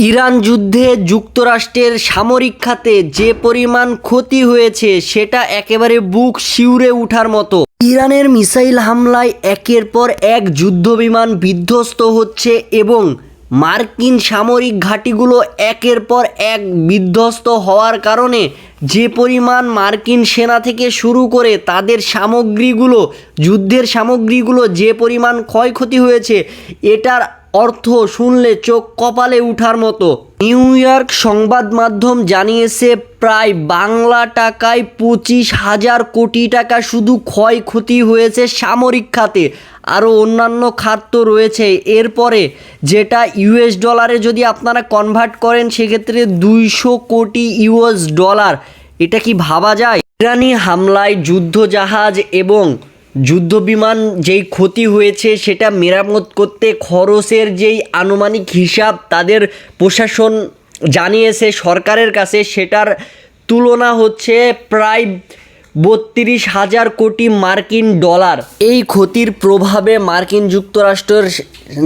Iran যুদ্ধে যুক্তরাষ্ট্রের সামরিক খাতে যে পরিমাণ ক্ষতি হয়েছে সেটা একেবারে বুক শিউরে ওঠার মতো। ইরানের মিসাইল হামলায় একের পর এক যুদ্ধবিমান বিধ্বস্ত হচ্ছে এবং মার্কিন সামরিক ঘাঁটিগুলো একের পর এক বিধ্বস্ত হওয়ার কারণে যে পরিমাণ মার্কিন সেনা থেকে শুরু করে তাদের সামগ্রীগুলো, যুদ্ধের সামগ্রীগুলো যে পরিমাণ ক্ষয়ক্ষতি হয়েছে, এটার অর্থ শুনলে চোখ কপালে ওঠার মতো। নিউ ইয়র্ক সংবাদ মাধ্যম জানিয়েছে প্রায় বাংলা টাকায় 25,000 কোটি টাকা শুধু ক্ষয়ক্ষতি হয়েছে সামরিক খাতে। আরও অন্যান্য খাত তো রয়েছে। এরপরে যেটা ইউএস ডলারে যদি আপনারা কনভার্ট করেন সেক্ষেত্রে 200 কোটি ইউএস ডলার। এটা কি ভাবা যায়? ইরানি হামলায় যুদ্ধজাহাজ এবং যুদ্ধবিমান যেই ক্ষতি হয়েছে সেটা মেরামত করতে খরচের যেই আনুমানিক হিসাব তাদের প্রশাসন জানিয়েছে সরকারের কাছে, সেটার তুলনা হচ্ছে প্রায় 32,000 কোটি মার্কিন ডলার। এই ক্ষতির প্রভাবে মার্কিন যুক্তরাষ্ট্রের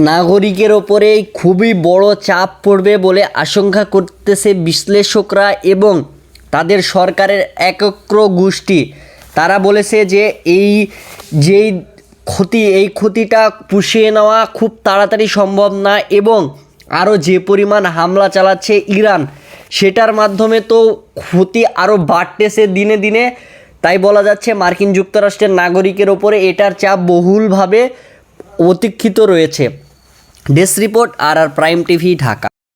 নাগরিকের ওপরে খুবই বড় চাপ পড়বে বলে আশঙ্কা করতেছে বিশ্লেষকরা এবং তাদের সরকারের একক্র গোষ্ঠী। তারা বলেছে যে এই ক্ষতিটা পুষিয়ে নেওয়া খুব তাড়াতাড়ি সম্ভব না এবং আরও যে পরিমাণ হামলা চালাচ্ছে ইরান, সেটার মাধ্যমে তো ক্ষতি আরও বাড়তেছে দিনে দিনে। তাই বলা যাচ্ছে মার্কিন যুক্তরাষ্ট্রের নাগরিকের ওপরে এটার চাপ বহুলভাবে অতিক্ষিত রয়েছে। ডেস্ক রিপোর্ট, আর প্রাইম টিভি, ঢাকা।